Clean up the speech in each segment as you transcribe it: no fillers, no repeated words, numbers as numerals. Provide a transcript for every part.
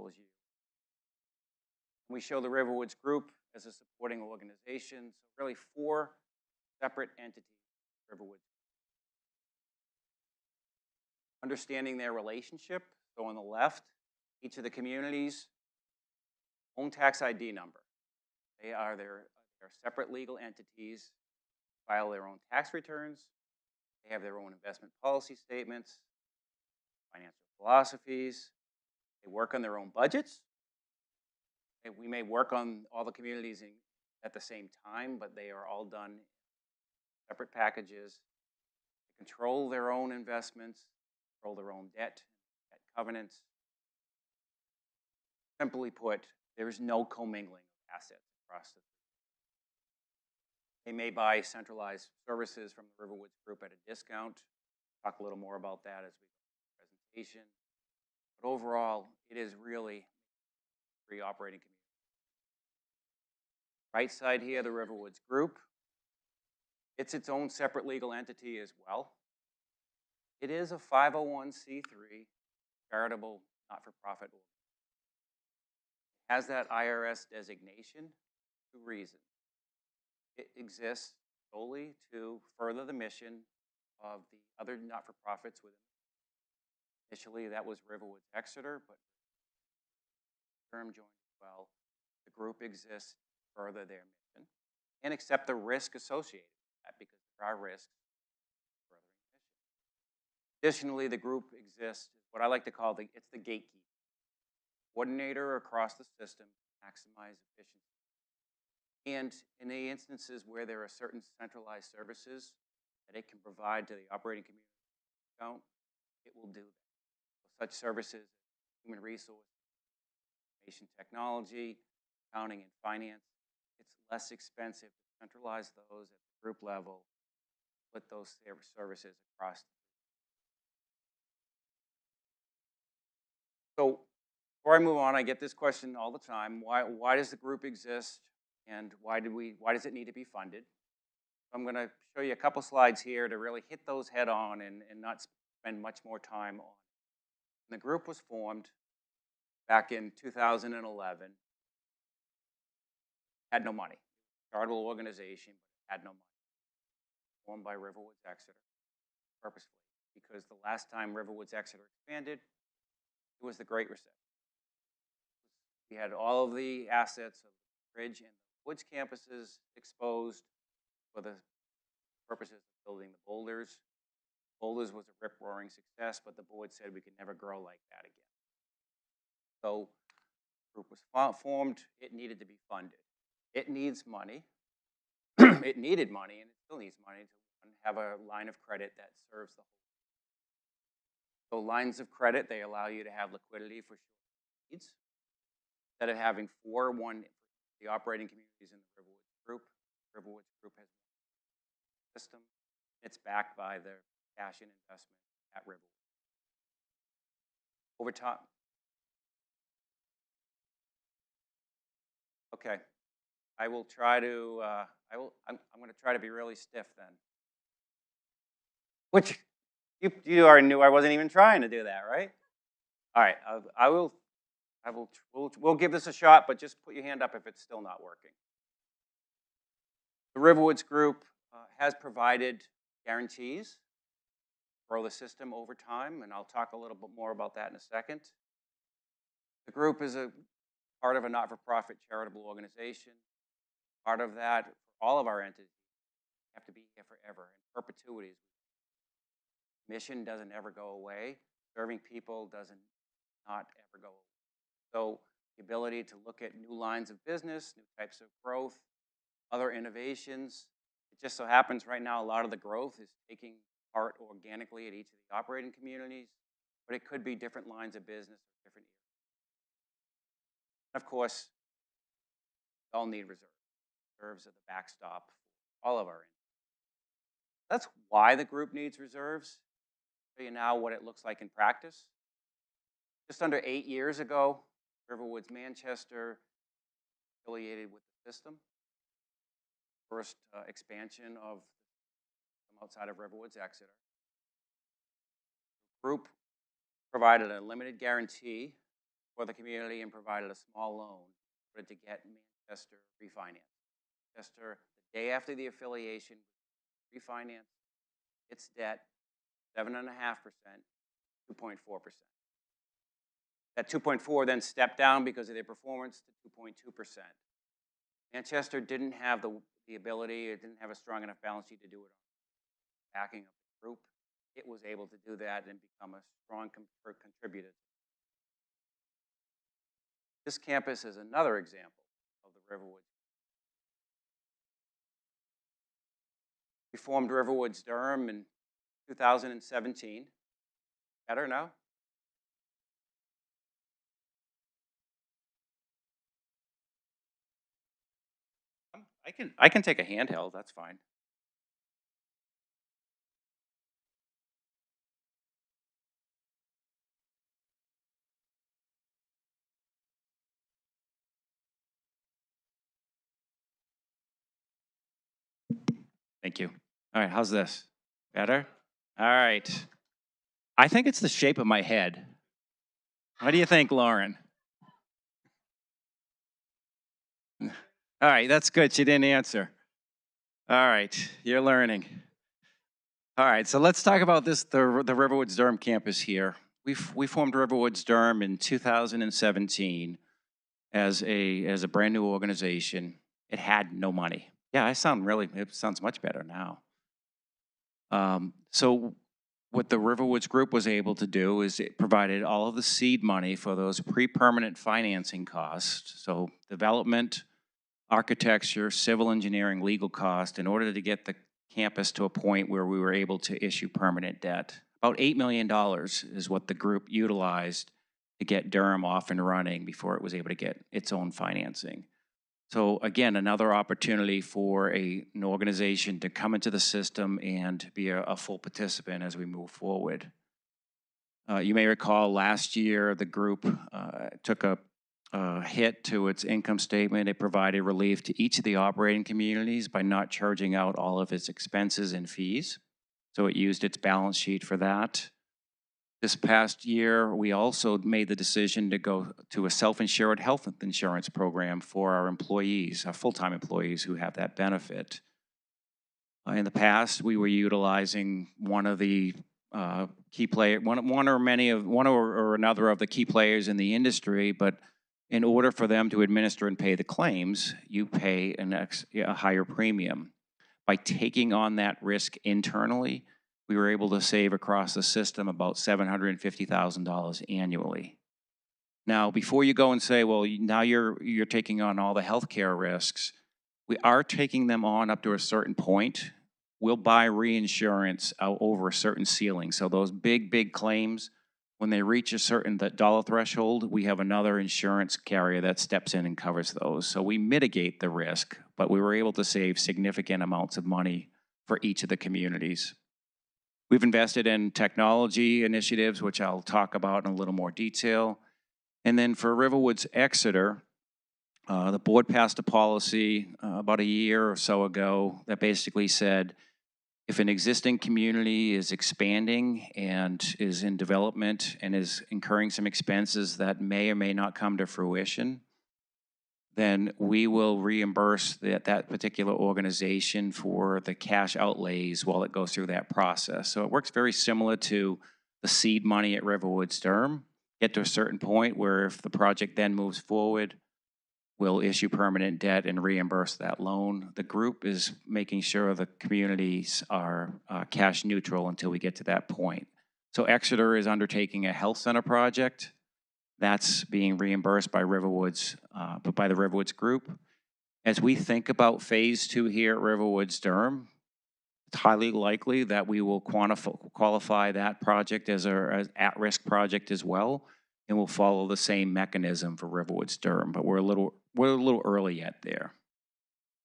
well as you. We show the Riverwoods Group as a supporting organization, so really 4 separate entities, Riverwoods. Understanding their relationship, so on the left, each of the communities' own tax ID number. They are their separate legal entities, file their own tax returns, they have their own investment policy statements, financial philosophies, they work on their own budgets. We may work on all the communities at the same time, but they are all done in separate packages. They control their own investments, control their own debt covenants. Simply put, there is no commingling of assets across the. They may buy centralized services from the Riverwoods Group at a discount. Talk a little more about that as we go through the presentation. But overall, it is really free operating community. Right side here, the Riverwoods Group. It's its own separate legal entity as well. It is a 501c3 charitable not-for-profit organization. It has that IRS designation for 2 reasons. It exists solely to further the mission of the other not-for-profits within. Initially, that was Riverwoods Exeter, but term joined as well. The group exists to further their mission and accept the risk associated with that, because there are risks furthering the mission. Additionally, the group exists, what I like to call it's the gatekeeper, coordinator across the system to maximize efficiency. And in the instances where there are certain centralized services that it can provide to the operating community account, it will do that. So such services as human resources, information technology, accounting and finance, it's less expensive to centralize those at the group level, put those services across. So before I move on, I get this question all the time. Why does the group exist? And why does it need to be funded? I'm going to show you a couple slides here to really hit those head on and not spend much more time on. And the group was formed back in 2011. Had no money. Charitable organization, but had no money. Formed by Riverwoods Exeter purposefully, because the last time Riverwoods Exeter expanded, it was the Great Recession. We had all of the assets of the Ridge and the Woods campuses exposed for the purposes of building the Boulders. Boulders was a rip-roaring success, but the board said we could never grow like that again. So the group was formed. It needed to be funded. It needs money. It needed money, and it still needs money to have a line of credit that serves the whole. So lines of credit, they allow you to have liquidity for short needs. Instead of having 4, one the operating communities in the Riverwoods Group. Riverwoods Group has a system. It's backed by the cash and investment at Riverwoods. Over time. Okay, I will try to. I'm going to try to be really stiff then. Which you already knew I wasn't even trying to do that, right? All right, we'll give this a shot, but just put your hand up if it's still not working. The Riverwoods Group has provided guarantees to grow the system over time, and I'll talk a little bit more about that in a second. The group is a part of a not-for-profit charitable organization. Part of that, for all of our entities, have to be here forever, in perpetuity. Mission doesn't ever go away. Serving people doesn't not ever go away. So the ability to look at new lines of business, new types of growth, other innovations. It just so happens right now a lot of the growth is taking part organically at each of the operating communities, but it could be different lines of business or different areas. And of course, we all need reserves. Reserves are the backstop for all of our entities. That's why the group needs reserves. I'll show you now what it looks like in practice. Just under 8 years ago, Riverwoods Manchester affiliated with the system. First expansion of outside of Riverwoods Exeter. The group provided a limited guarantee for the community and provided a small loan in order to get Manchester refinanced. Manchester, the day after the affiliation, refinanced its debt 7.5%, 2.4%. That 2.4 then stepped down because of their performance to 2.2%. Manchester didn't have the ability, it didn't have a strong enough balance sheet to do it on backing of the group. It was able to do that and become a strong contributor. This campus is another example of the Riverwoods. We formed Riverwoods Durham in 2017. Better now? I can take a handheld, that's fine. Thank you. All right, how's this? Better? All right. I think it's the shape of my head. What do you think, Lauren? All right, that's good. She didn't answer. All right, you're learning. All right, so let's talk about this, the Riverwoods Durham campus here. We formed Riverwoods Durham in 2017 as a brand new organization. It had no money. Yeah, it sounds much better now. So what the Riverwoods Group was able to do is it provided all of the seed money for those pre-permanent financing costs. So development, architecture, civil engineering, legal cost, in order to get the campus to a point where we were able to issue permanent debt. About $8 million is what the group utilized to get Durham off and running before it was able to get its own financing. So again, another opportunity for an organization to come into the system and be a full participant as we move forward. You may recall last year the group took a hit to its income statement. It provided relief to each of the operating communities by not charging out all of its expenses and fees. So it used its balance sheet for that. This past year, we also made the decision to go to a self-insured health insurance program for our employees, our full-time employees who have that benefit. In the past, we were utilizing one of the key players, one or another of the key players in the industry, but in order for them to administer and pay the claims, you pay a higher premium. By taking on that risk internally, we were able to save across the system about $750,000 annually. Now, before you go and say, well, now you're taking on all the healthcare risks, we are taking them on up to a certain point. We'll buy reinsurance over a certain ceiling. So those big claims, when they reach a certain dollar threshold, we have another insurance carrier that steps in and covers those. So we mitigate the risk, but we were able to save significant amounts of money for each of the communities. We've invested in technology initiatives, which I'll talk about in a little more detail. And then for Riverwoods Exeter, the board passed a policy about a year or so ago that basically said, if an existing community is expanding and is in development and is incurring some expenses that may or may not come to fruition, then we will reimburse that particular organization for the cash outlays while it goes through that process. So it works very similar to the seed money at Riverwoods Durham. Get to a certain point where if the project then moves forward, we'll issue permanent debt and reimburse that loan. The group is making sure the communities are cash neutral until we get to that point. So Exeter is undertaking a health center project. That's being reimbursed by Riverwoods, but by the Riverwoods Group. As we think about phase 2 here at Riverwoods Durham, it's highly likely that we will qualify that project as an at-risk project as well, and we'll follow the same mechanism for Riverwoods Durham, but we're a little early yet there.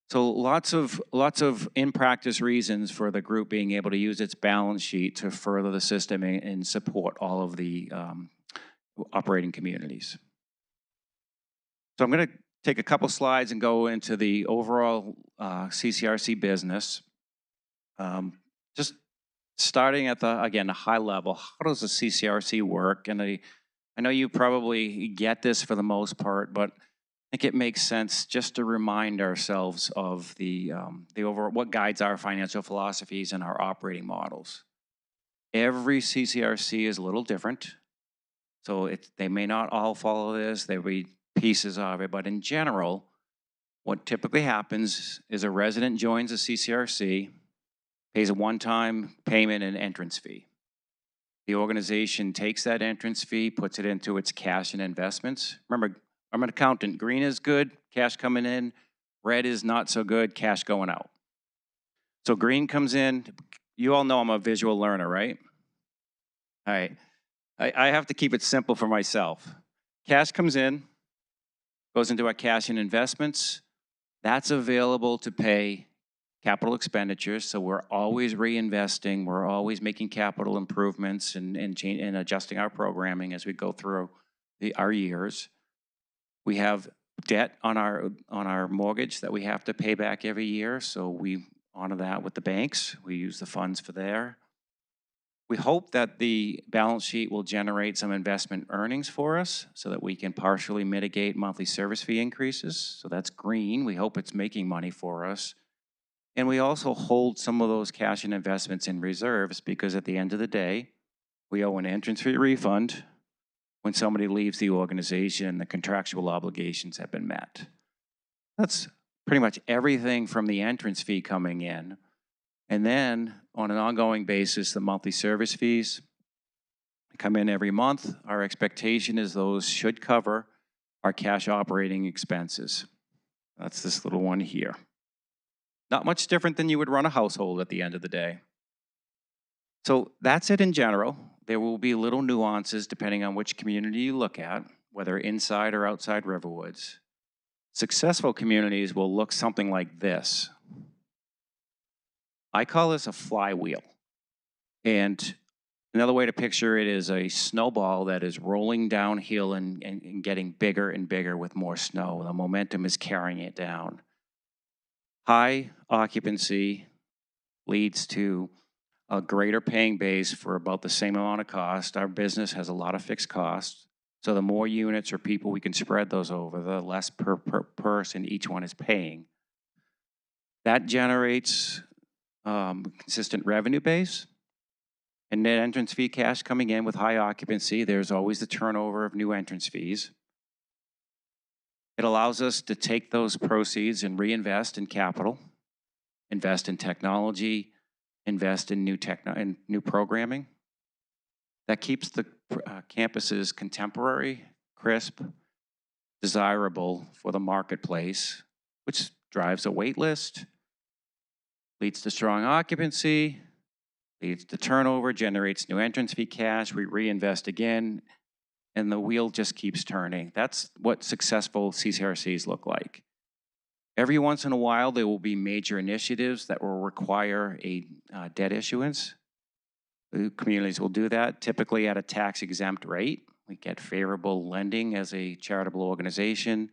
So lots of in-practice reasons for the group being able to use its balance sheet to further the system and support all of the operating communities. So I'm going to take a couple slides and go into the overall CCRC business. Just starting at the high level, how does the CCRC work? And I know you probably get this for the most part, but I think it makes sense just to remind ourselves of the over what guides our financial philosophies and our operating models. Every CCRC is a little different, so they may not all follow this. There will be pieces of it, but in general, what typically happens is a resident joins a CCRC, pays a one-time payment and entrance fee. The organization takes that entrance fee, puts it into its cash and investments. Remember, I'm an accountant. Green is good, cash coming in. Red is not so good, cash going out. So green comes in. You all know I'm a visual learner, right? All right. I have to keep it simple for myself. Cash comes in, goes into our cash and investments. That's available to pay capital expenditures. So we're always reinvesting. We're always making capital improvements and adjusting our programming as we go through our years. We have debt on our mortgage that we have to pay back every year. So we honor that with the banks. We use the funds for there. We hope that the balance sheet will generate some investment earnings for us so that we can partially mitigate monthly service fee increases. So that's green. We hope it's making money for us. And we also hold some of those cash and investments in reserves because at the end of the day, we owe an entrance fee refund when somebody leaves the organization and the contractual obligations have been met. That's pretty much everything from the entrance fee coming in. And then on an ongoing basis, the monthly service fees come in every month. Our expectation is those should cover our cash operating expenses. That's this little one here. Not much different than you would run a household at the end of the day. So that's it in general. There will be little nuances depending on which community you look at, whether inside or outside Riverwoods. Successful communities will look something like this. I call this a flywheel. And another way to picture it is a snowball that is rolling downhill and getting bigger and bigger with more snow. The momentum is carrying it down. High occupancy leads to a greater paying base for about the same amount of cost. Our business has a lot of fixed costs. So the more units or people we can spread those over, the less per person each one is paying. That generates consistent revenue base and net entrance fee cash coming in with high occupancy. There's always the turnover of new entrance fees. It allows us to take those proceeds and reinvest in capital, invest in technology, invest in new programming. That keeps the campuses contemporary, crisp, desirable for the marketplace, which drives a wait list, leads to strong occupancy, leads to turnover, generates new entrance fee cash, we reinvest again, and the wheel just keeps turning. That's what successful CCRCs look like. Every once in a while, there will be major initiatives that will require a debt issuance. The communities will do that, typically at a tax-exempt rate. We get favorable lending as a charitable organization.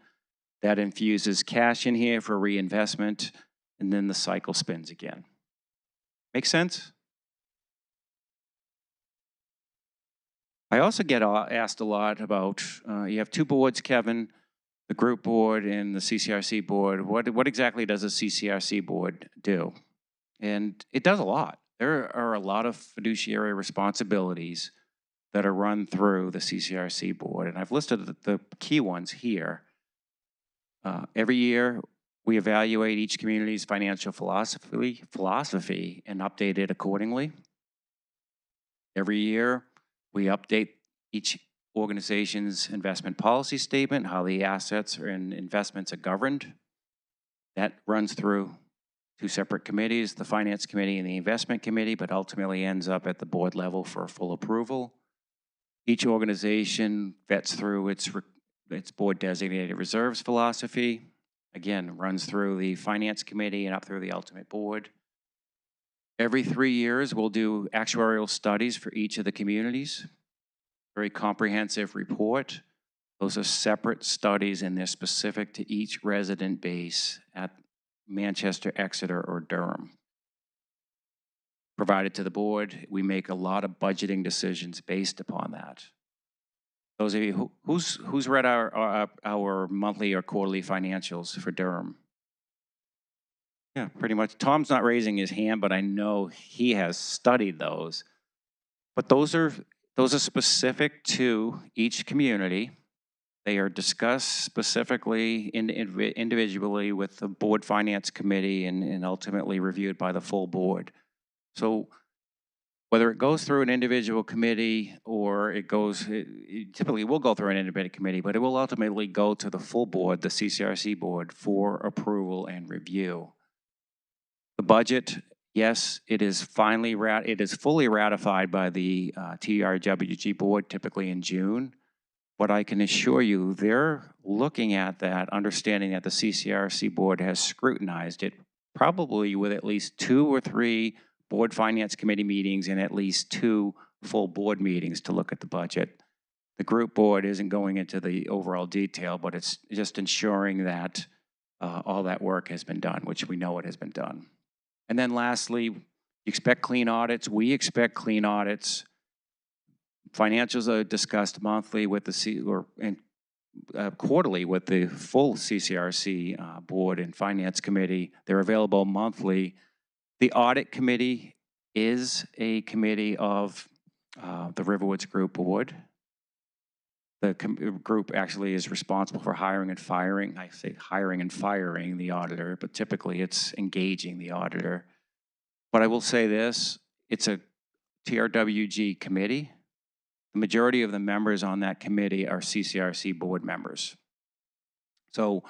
That infuses cash in here for reinvestment, and then the cycle spins again. Make sense? I also get asked a lot about, you have two boards, Kevin, the group board and the CCRC board. What exactly does a CCRC board do? And it does a lot. There are a lot of fiduciary responsibilities that are run through the CCRC board, and I've listed the key ones here. Every year, we evaluate each community's financial philosophy and update it accordingly. Every year, we update each organization's investment policy statement, how the assets and investments are governed. That runs through two separate committees, the Finance Committee and the Investment Committee, but ultimately ends up at the board level for full approval. Each organization vets through its board designated reserves philosophy. Again, runs through the Finance Committee and up through the ultimate board. Every 3 years, we'll do actuarial studies for each of the communities. Very comprehensive report. Those are separate studies and they're specific to each resident base at Manchester, Exeter, or Durham. Provided to the board, we make a lot of budgeting decisions based upon that. Those of you who's read our monthly or quarterly financials for Durham? Yeah, pretty much. Tom's not raising his hand, but I know he has studied those. But those are specific to each community. They are discussed specifically individually with the board finance committee and ultimately reviewed by the full board. So whether it goes through an individual committee or it typically will go through an independent committee, but it will ultimately go to the full board, the CCRC board, for approval and review. The budget, yes, it is fully ratified by the TRWG board, typically in June. But I can assure you, they're looking at that, understanding that the CCRC board has scrutinized it, probably with at least 2 or 3 board finance committee meetings and at least 2 full board meetings to look at the budget. The group board isn't going into the overall detail, but it's just ensuring that all that work has been done, which we know it has been done. And then lastly, you expect clean audits. We expect clean audits. Financials are discussed monthly with the quarterly with the full CCRC board and finance committee. They're available monthly. The audit committee is a committee of the Riverwoods Group board. The group actually is responsible for hiring and firing. I say hiring and firing the auditor, but typically it's engaging the auditor. But I will say this, it's a TRWG committee. The majority of the members on that committee are CCRC board members. So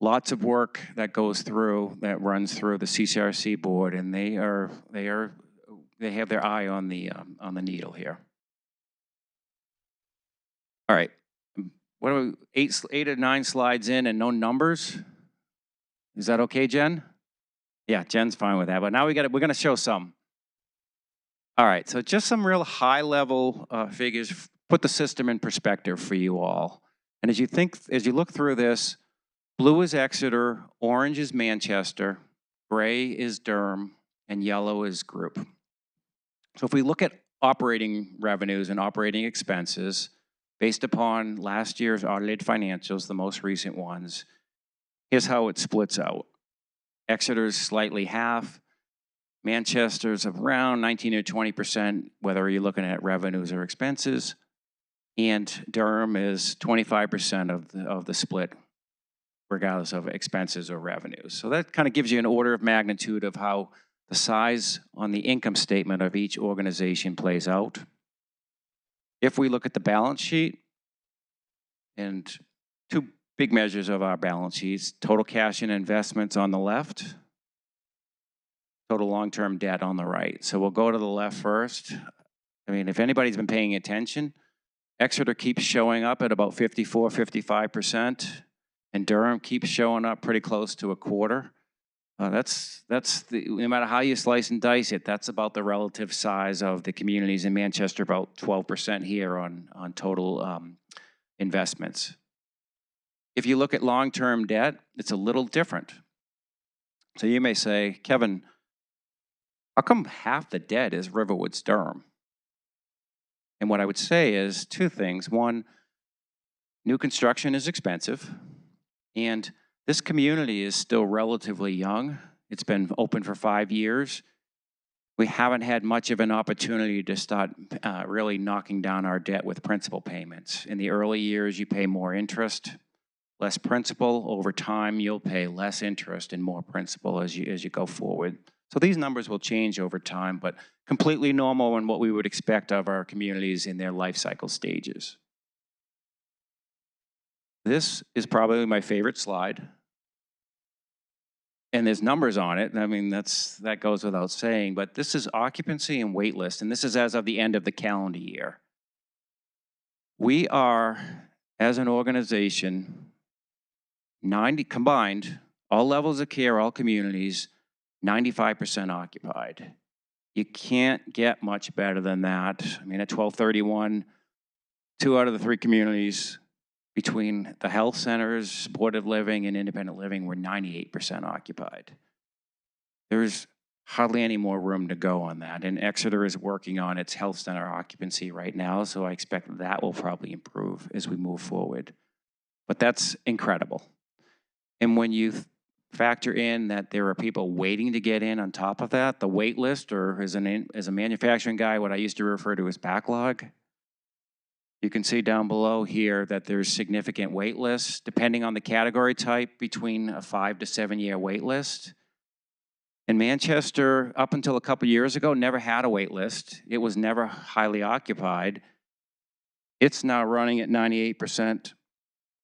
lots of work that goes through, that runs through the CCRC board, and they have their eye on the needle here. All right, what are we, 8 or 9 slides in and no numbers? Is that okay, Jen? Yeah, Jen's fine with that, but now we're gonna show some. All right, so just some real high level figures, put the system in perspective for you all. And as you look through this, blue is Exeter, orange is Manchester, gray is Durham, and yellow is group. So if we look at operating revenues and operating expenses, based upon last year's audited financials, the most recent ones, here's how it splits out. Exeter's slightly half, Manchester's around 19 or 20%, whether you're looking at revenues or expenses, and Durham is 25% of the split, regardless of expenses or revenues. So that kind of gives you an order of magnitude of how the size on the income statement of each organization plays out. If we look at the balance sheet, and 2 big measures of our balance sheets, total cash and investments on the left, total long-term debt on the right. So we'll go to the left first. I mean, if anybody's been paying attention, Exeter keeps showing up at about 54, 55%, and Durham keeps showing up pretty close to a quarter. No matter how you slice and dice it, that's about the relative size of the communities. In Manchester, about 12% here on total investments. If you look at long-term debt, it's a little different. So you may say, Kevin, how come half the debt is Riverwoods Durham? And what I would say is 2 things. One, new construction is expensive, and this community is still relatively young. It's been open for 5 years. We haven't had much of an opportunity to start really knocking down our debt with principal payments. In the early years, you pay more interest, less principal. Over time, you'll pay less interest and more principal as you go forward. So these numbers will change over time, but completely normal and what we would expect of our communities in their life cycle stages. This is probably my favorite slide. And there's numbers on it. I mean, that goes without saying, but this is occupancy and wait list, and this is as of the end of the calendar year. We are, as an organization, 90 combined, all levels of care, all communities, 95% occupied. You can't get much better than that. I mean, at 12/31, 2 out of the 3 communities between the health centers, supportive living, and independent living were 98% occupied. There's hardly any more room to go on that. And Exeter is working on its health center occupancy right now, so I expect that will probably improve as we move forward. But that's incredible. And when you factor in that there are people waiting to get in on top of that, the wait list, or as a manufacturing guy, what I used to refer to as backlog, you can see down below here that there's significant wait lists, depending on the category type, between a 5 to 7 year wait list. And Manchester, up until a couple years ago, never had a wait list. It was never highly occupied. It's now running at 98%,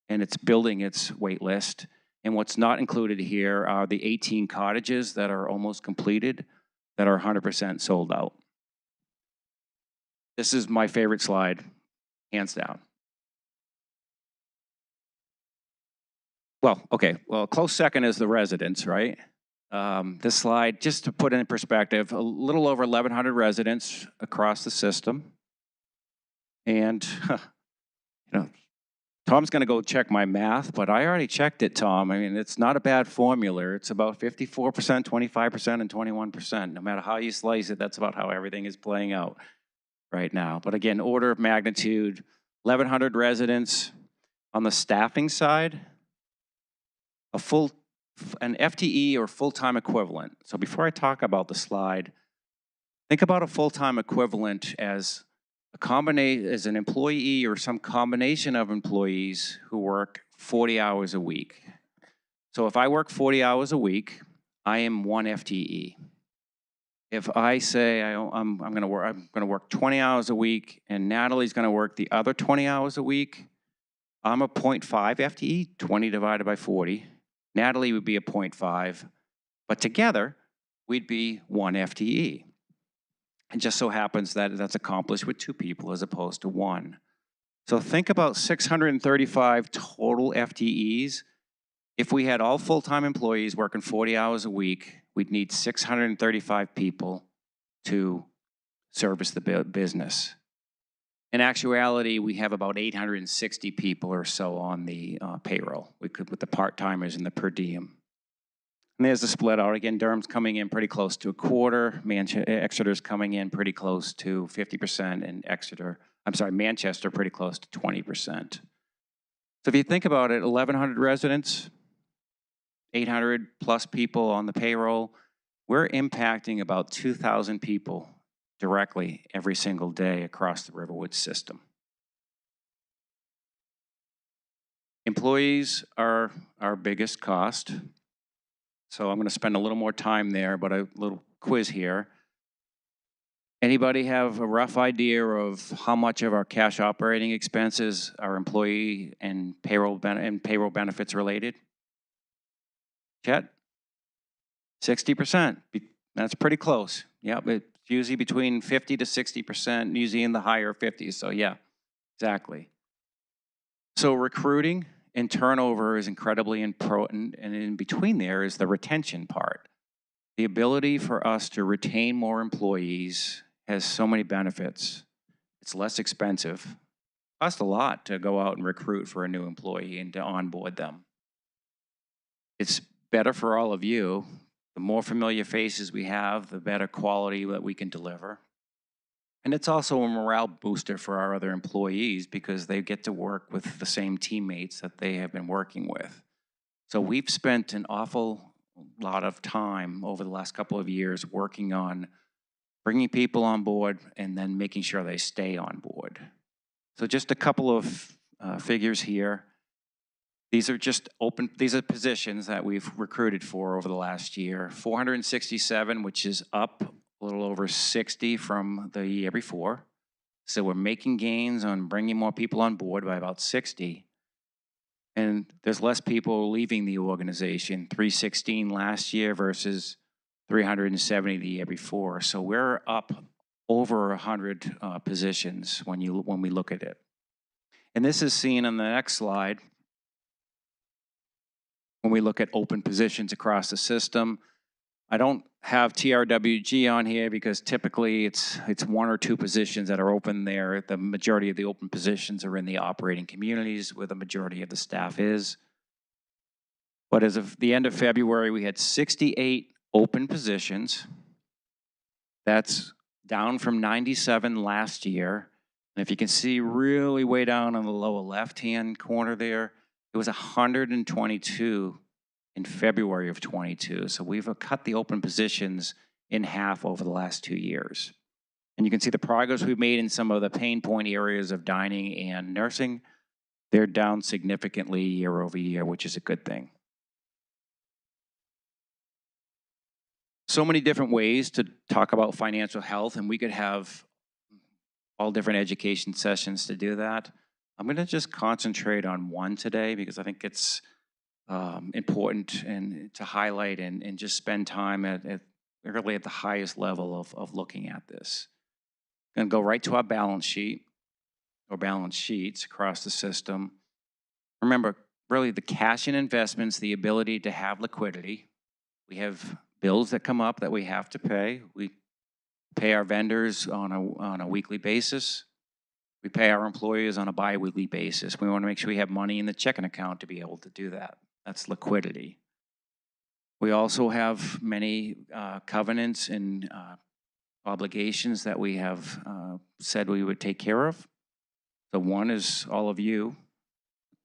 and it's building its wait list. And what's not included here are the 18 cottages that are almost completed that are 100% sold out. This is my favorite slide, hands down. Well, okay, well, close second is the residents, right? This slide, just to put it in perspective, a little over 1,100 residents across the system. And, you know, Tom's gonna go check my math, but I already checked it, Tom. I mean, it's not a bad formula. It's about 54%, 25%, and 21%. No matter how you slice it, that's about how everything is playing out right now. But again, order of magnitude, 1,100 residents. On the staffing side, an FTE or full-time equivalent. So before I talk about the slide, think about a full-time equivalent as an employee or some combination of employees who work 40 hours a week. So if I work 40 hours a week, I am one FTE. If I say I'm going to work 20 hours a week and Natalie's going to work the other 20 hours a week, I'm a 0.5 FTE, 20 divided by 40. Natalie would be a 0.5, but together we'd be one FTE. It just so happens that that's accomplished with 2 people as opposed to 1. So think about 635 total FTEs. If we had all full-time employees working 40 hours a week, we'd need 635 people to service the business. In actuality, we have about 860 people or so on the payroll. We could with the part-timers and the per diem. And there's the split out. Again, Durham's coming in pretty close to a quarter. Exeter's coming in pretty close to 50%, and Manchester pretty close to 20%. So if you think about it, 1,100 residents, 800 plus people on the payroll, we're impacting about 2,000 people directly every single day across the Riverwood system. Employees are our biggest cost. So I'm going to spend a little more time there, but a little quiz here. Anybody have a rough idea of how much of our cash operating expenses are employee and payroll benefits related? Chet? 60%. That's pretty close. Yeah, it's usually between 50 to 60%, usually in the higher 50s. So yeah, exactly. So recruiting and turnover is incredibly important, and in between there is the retention part. The ability for us to retain more employees has so many benefits. It's less expensive. It costs a lot to go out and recruit for a new employee and to onboard them. It's better for all of you. The more familiar faces we have, the better quality that we can deliver. And it's also a morale booster for our other employees because they get to work with the same teammates that they have been working with. So we've spent an awful lot of time over the last couple of years working on bringing people on board and then making sure they stay on board. So just a couple of figures here. These are positions that we've recruited for over the last year. 467, which is up a little over 60 from the year before. So we're making gains on bringing more people on board by about 60. And there's less people leaving the organization, 316 last year versus 370 the year before. So we're up over 100 positions when we look at it. And this is seen on the next slide. When we look at open positions across the system, I don't have TRWG on here because typically it's 1 or 2 positions that are open there. The majority of the open positions are in the operating communities where the majority of the staff is. But as of the end of February, we had 68 open positions. That's down from 97 last year. And if you can see really way down on the lower left-hand corner there, it was 122 in February of 22. So we've cut the open positions in half over the last 2 years. And you can see the progress we've made in some of the pain point areas of dining and nursing. They're down significantly year over year, which is a good thing. So many different ways to talk about financial health, and we could have all different education sessions to do that. I'm going to just concentrate on one today because I think it's important and to highlight and just spend time really at the highest level of looking at this. Going to go right to our balance sheet or balance sheets across the system. Remember, really the cash and investments, the ability to have liquidity. We have bills that come up that we have to pay. We pay our vendors on a weekly basis. We pay our employees on a bi-weekly basis. We want to make sure we have money in the checking account to be able to do that. That's liquidity. We also have many covenants and obligations that we have said we would take care of. So one is all of you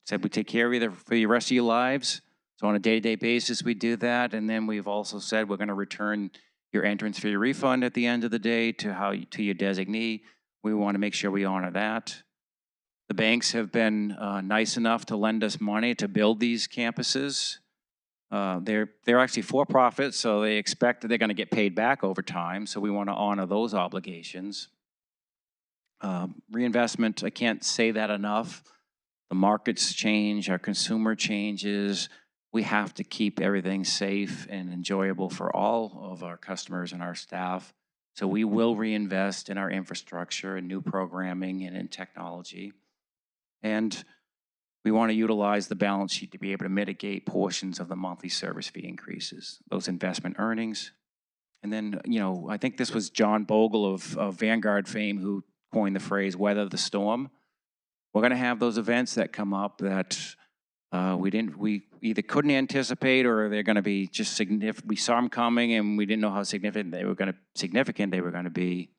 said we take care of you for the rest of your lives. So on a day-to-day basis, we do that. And then we've also said we're going to return your entrance fee refund at the end of the day to your designee. We want to make sure we honor that. The banks have been nice enough to lend us money to build these campuses. They're actually for-profit, so they expect that they're going to get paid back over time. So we want to honor those obligations. Reinvestment, I can't say that enough. The markets change, our consumer changes. We have to keep everything safe and enjoyable for all of our customers and our staff. So we will reinvest in our infrastructure and new programming and in technology. And we want to utilize the balance sheet to be able to mitigate portions of the monthly service fee increases, those investment earnings. And then, I think this was John Bogle of Vanguard fame who coined the phrase, weather the storm. We're going to have those events that come up that we either couldn't anticipate or they're going to be just significant. We saw them coming and we didn't know how significant they were going to be.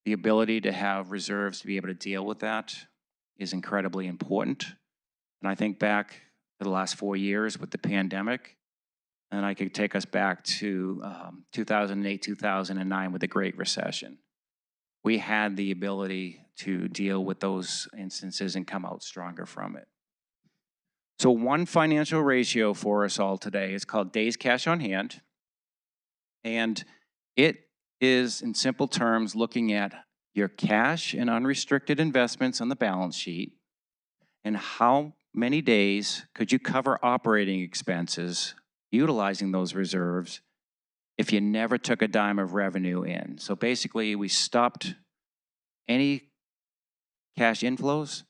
The ability to have reserves to be able to deal with that is incredibly important. And I think back to the last 4 years with the pandemic, and I could take us back to 2008, 2009 with the Great Recession. We had the ability to deal with those instances and come out stronger from it. So one financial ratio for us all today is called days cash on hand. And it is, in simple terms, looking at your cash and unrestricted investments on the balance sheet and how many days could you cover operating expenses utilizing those reserves if you never took a dime of revenue in. So basically, we stopped any cash inflows,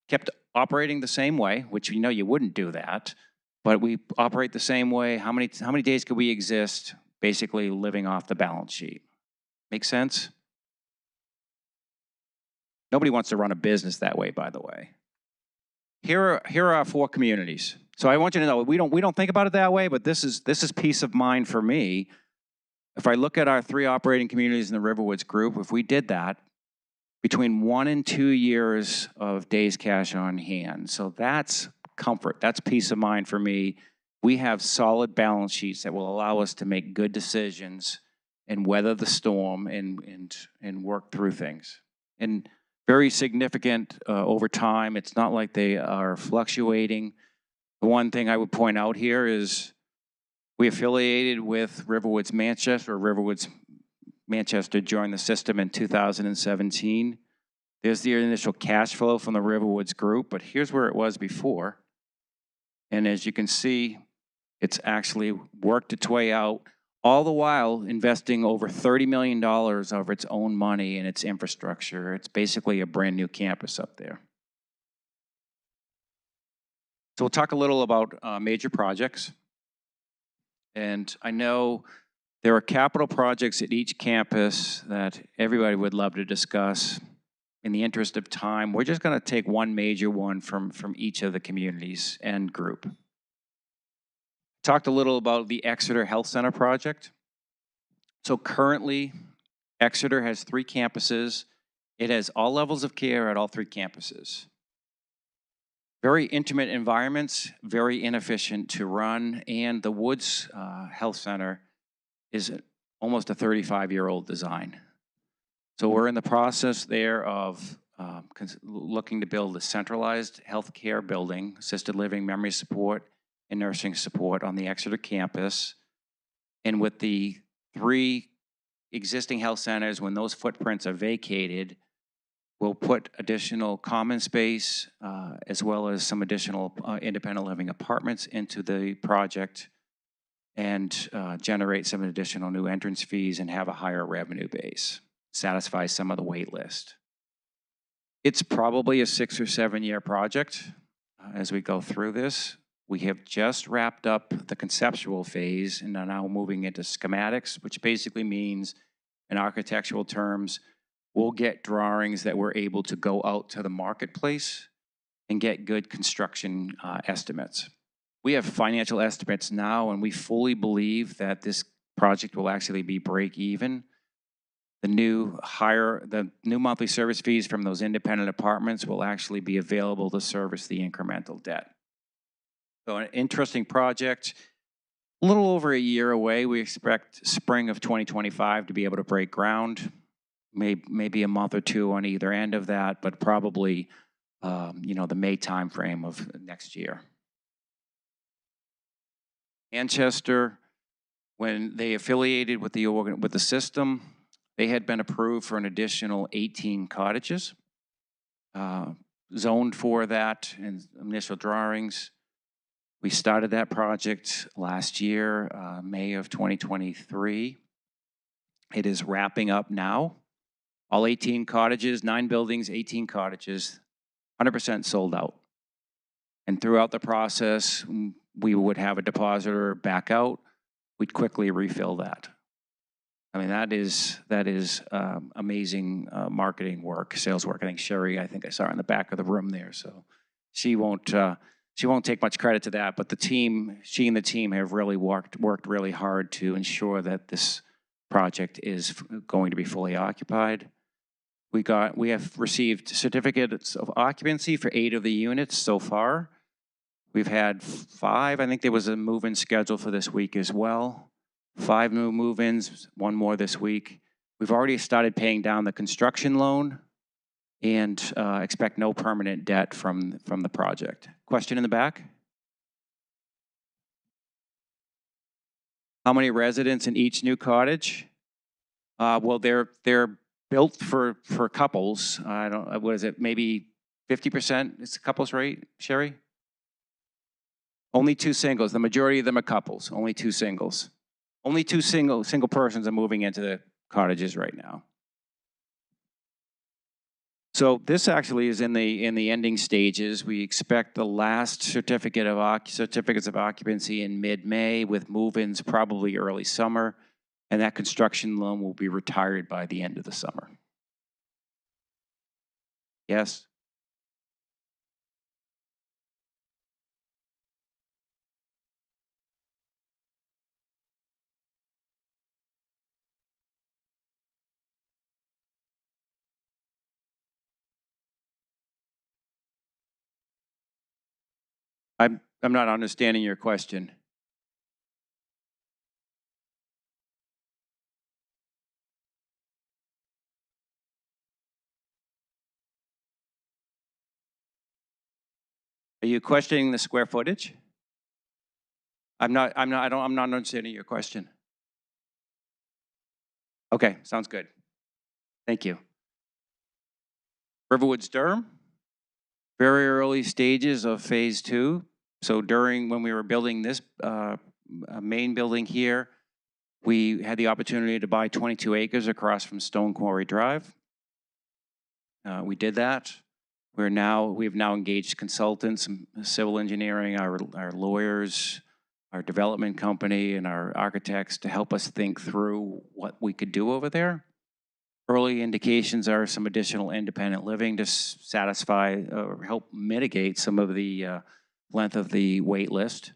kept operating the same way, which we know you wouldn't do that, but we operate the same way. How many days could we exist basically living off the balance sheet? Make sense? Nobody wants to run a business that way, by the way. Here are our 4 communities. So I want you to know we don't think about it that way, but this is peace of mind for me. If I look at our 3 operating communities in the Riverwoods group, if we did that, between 1 and 2 years of days cash on hand. So that's comfort. That's peace of mind for me. We have solid balance sheets that will allow us to make good decisions and weather the storm and work through things. And very significant over time. It's not like they are fluctuating. The one thing I would point out here is we affiliated with Riverwoods Manchester, or Riverwoods Manchester joined the system in 2017. There's the initial cash flow from the Riverwoods group, but here's where it was before. And as you can see, it's actually worked its way out, all the while investing over $30 million of its own money in its infrastructure. It's basically a brand new campus up there. So we'll talk a little about major projects. And I know there are capital projects at each campus that everybody would love to discuss. In the interest of time, we're just going to take one major one from each of the communities and group. Talked a little about the Exeter Health Center project. So currently, Exeter has 3 campuses. It has all levels of care at all 3 campuses. Very intimate environments, very inefficient to run, and the Woods Health Center is almost a 35-year-old design. So we're in the process there of looking to build a centralized healthcare building, assisted living, memory support, and nursing support on the Exeter campus. And with the 3 existing health centers, when those footprints are vacated, we'll put additional common space as well as some additional independent living apartments into the project and generate some additional new entrance fees and have a higher revenue base, satisfy some of the wait list. It's probably a 6 or 7 year project as we go through this. We have just wrapped up the conceptual phase and are now moving into schematics, which basically means, in architectural terms, we'll get drawings that we're able to go out to the marketplace and get good construction estimates. We have financial estimates now, and we fully believe that this project will actually be break even. The new monthly service fees from those independent apartments will actually be available to service the incremental debt. So an interesting project, a little over a year away. We expect spring of 2025 to be able to break ground. Maybe a month or 2 on either end of that, but probably the May timeframe of next year. Manchester, when they affiliated with the system, they had been approved for an additional 18 cottages, zoned for that in initial drawings. We started that project last year, May of 2023. It is wrapping up now. All 18 cottages, 9 buildings, 18 cottages, 100% sold out. And throughout the process, we would have a depositor back out. We'd quickly refill that. I mean, that is amazing marketing work, sales work. I think Sherry, I saw her in the back of the room there, so she won't take much credit to that. But she and the team have really worked really hard to ensure that this project is going to be fully occupied. We have received certificates of occupancy for 8 of the units so far. We've had 5. I think there was a move-in schedule for this week as well. 5 new move-ins, 1 more this week. We've already started paying down the construction loan and expect no permanent debt from the project. Question in the back? How many residents in each new cottage? Well, they're built for couples. I don't. What is it? Maybe 50% is couples rate, Sherry? Only 2 singles. The majority of them are couples. Only 2 singles. Only 2 single persons are moving into the cottages right now. So this actually is in the ending stages. We expect the last certificates of occupancy in mid-May, with move-ins probably early summer, and that construction loan will be retired by the end of the summer. Yes? I'm not understanding your question. Are you questioning the square footage? I'm not understanding your question. Okay, sounds good. Thank you. Riverwoods Durham, very early stages of phase 2. So when we were building this main building here, we had the opportunity to buy 22 acres across from Stone Quarry Drive. We did that. We've now engaged consultants, civil engineering, our lawyers, our development company, and our architects to help us think through what we could do over there. Early indications are some additional independent living to satisfy or help mitigate some of the length of the wait list.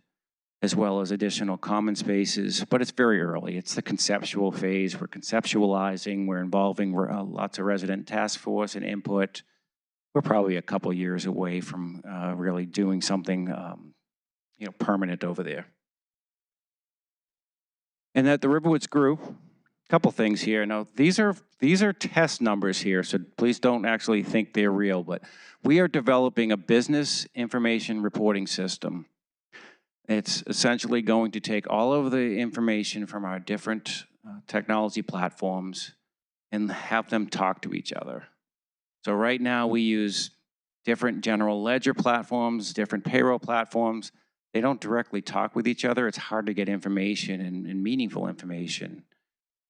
as well as additional common spaces, but it's very early. It's the conceptual phase. We're conceptualizing, we're involving lots of resident task force and input. We're probably a couple years away from really doing something permanent over there. And at the Riverwoods Group, a couple things here. Now, these are test numbers here, so please don't actually think they're real, but we are developing a business information reporting system. It's essentially going to take all of the information from our different technology platforms and have them talk to each other. So right now we use different general ledger platforms, different payroll platforms. They don't directly talk with each other. It's hard to get information and meaningful information.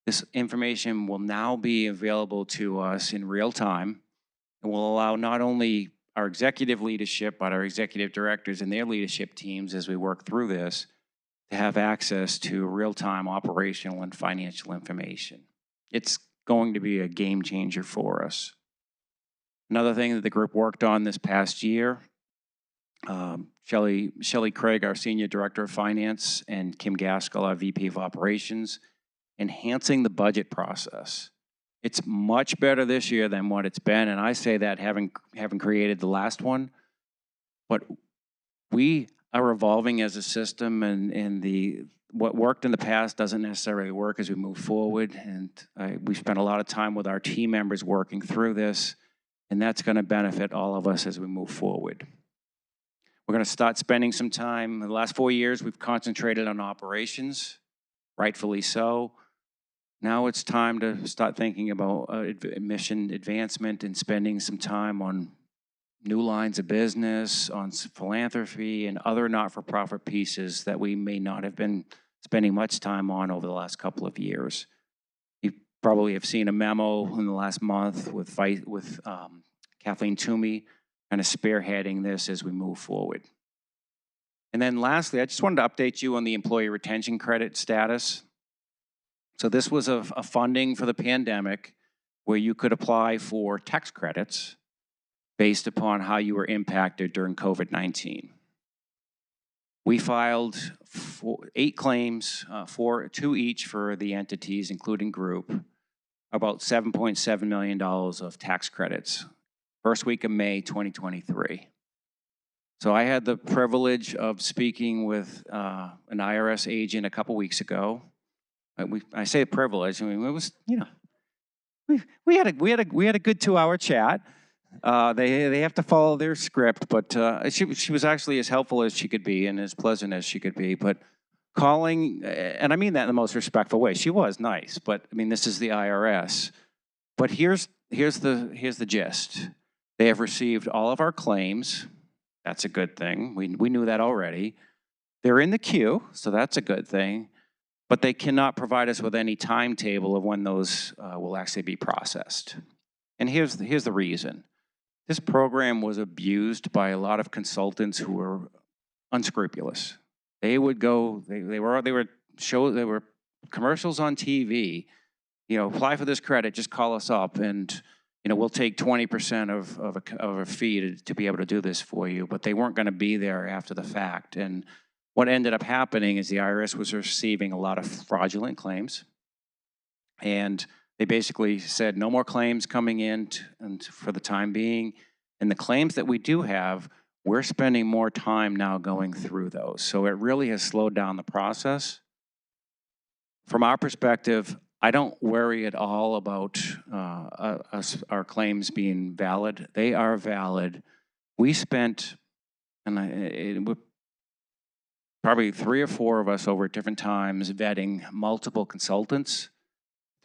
This information will now be available to us in real time and will allow not only our executive leadership, but our executive directors and their leadership teams as we work through this to have access to real-time operational and financial information. It's going to be a game changer for us. Another thing that the group worked on this past year, Shelley Craig, our Senior Director of Finance, and Kim Gaskell, our VP of Operations, enhancing the budget process. It's much better this year than what it's been, and I say that having created the last one. But we are evolving as a system, and what worked in the past doesn't necessarily work as we move forward. And we spent a lot of time with our team members working through this, and that's going to benefit all of us as we move forward. We're going to start spending some time. In the last 4 years, we've concentrated on operations, rightfully so. Now it's time to start thinking about mission advancement and spending some time on new lines of business, on philanthropy, and other not-for-profit pieces that we may not have been spending much time on over the last couple of years. You probably have seen a memo in the last month with Kathleen Toomey kind of spearheading this as we move forward. And then lastly, I just wanted to update you on the employee retention credit status. So this was a funding for the pandemic where you could apply for tax credits based upon how you were impacted during COVID-19. We filed 8 claims, 2 each for the entities, including group, about $7.7 million of tax credits, first week of May 2023. So I had the privilege of speaking with an IRS agent a couple weeks ago. I say privilege. I mean, it was, we had a good 2-hour chat. They have to follow their script, but she was actually as helpful as she could be and as pleasant as she could be. But calling, and I mean that in the most respectful way. She was nice, but I mean this is the IRS. But here's the gist. They have received all of our claims. That's a good thing. We knew that already. They're in the queue, so that's a good thing. But they cannot provide us with any timetable of when those will actually be processed. And here's the reason. This program was abused by a lot of consultants who were unscrupulous. They would go, they were commercials on TV, apply for this credit, just call us up and we'll take 20% of a fee to be able to do this for you, but they weren't going to be there after the fact. And what ended up happening is the IRS was receiving a lot of fraudulent claims, and they basically said no more claims coming in for the time being. And the claims that we do have, we're spending more time now going through those. So it really has slowed down the process. From our perspective, I don't worry at all about our claims being valid. They are valid. We spent, probably 3 or 4 of us over at different times vetting multiple consultants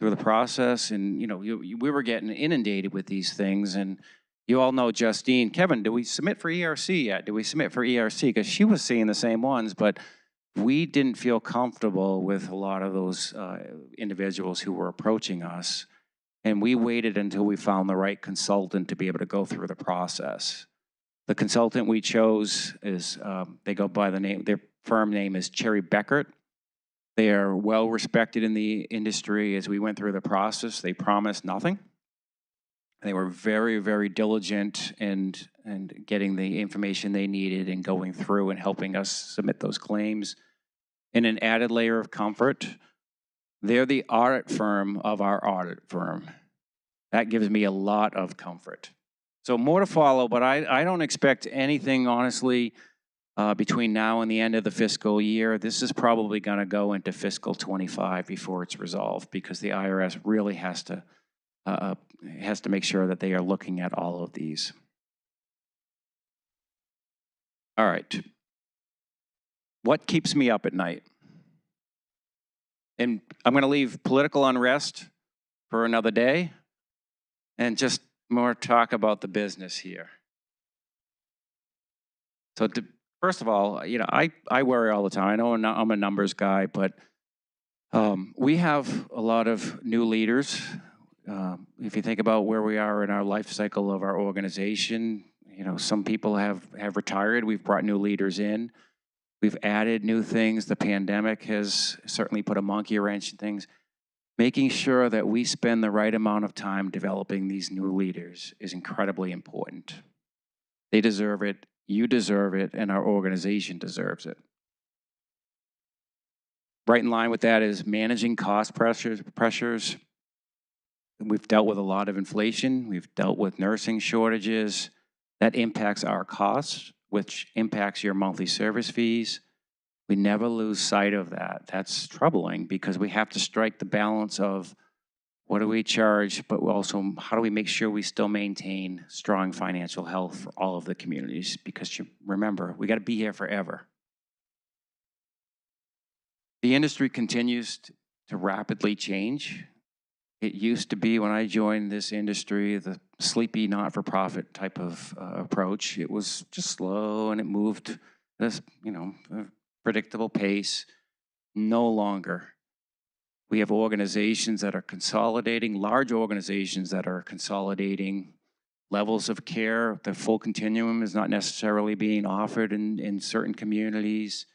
through the process. And, we were getting inundated with these things. And you all know Justine. Kevin, did we submit for ERC yet? Did we submit for ERC? Because she was seeing the same ones, but we didn't feel comfortable with a lot of those individuals who were approaching us. And we waited until we found the right consultant to be able to go through the process. The consultant we chose is, they go by the name, their firm name is Cherry Beckert. They are well respected in the industry. As we went through the process, they promised nothing. They were very, very diligent in getting the information they needed and going through and helping us submit those claims. and an added layer of comfort, they're the audit firm of our audit firm. That gives me a lot of comfort. So more to follow, but I don't expect anything, honestly, between now and the end of the fiscal year. This is probably going to go into fiscal 25 before it's resolved, because the IRS really has to make sure that they are looking at all of these. All right. What keeps me up at night? And I'm going to leave political unrest for another day and just more talk about the business here. So first of all, I worry all the time. I know I'm a numbers guy, but we have a lot of new leaders. If you think about where we are in our life cycle of our organization, some people have retired. We've brought new leaders in. We've added new things. The pandemic has certainly put a monkey wrench in things. Making sure that we spend the right amount of time developing these new leaders is incredibly important. They deserve it, you deserve it, and our organization deserves it. Right in line with that is managing cost pressures. We've dealt with a lot of inflation. We've dealt with nursing shortages. That impacts our costs, which impacts your monthly service fees. We never lose sight of that. That's troubling, because we have to strike the balance of what do we charge, but also how do we make sure we still maintain strong financial health for all of the communities, because remember, we got to be here forever. The industry continues to rapidly change. It used to be, when I joined this industry, the sleepy not-for-profit type of approach. It was just slow, and it moved at this, a predictable pace. No longer. We have organizations that are consolidating, large organizations that are consolidating levels of care. The full continuum is not necessarily being offered in certain communities.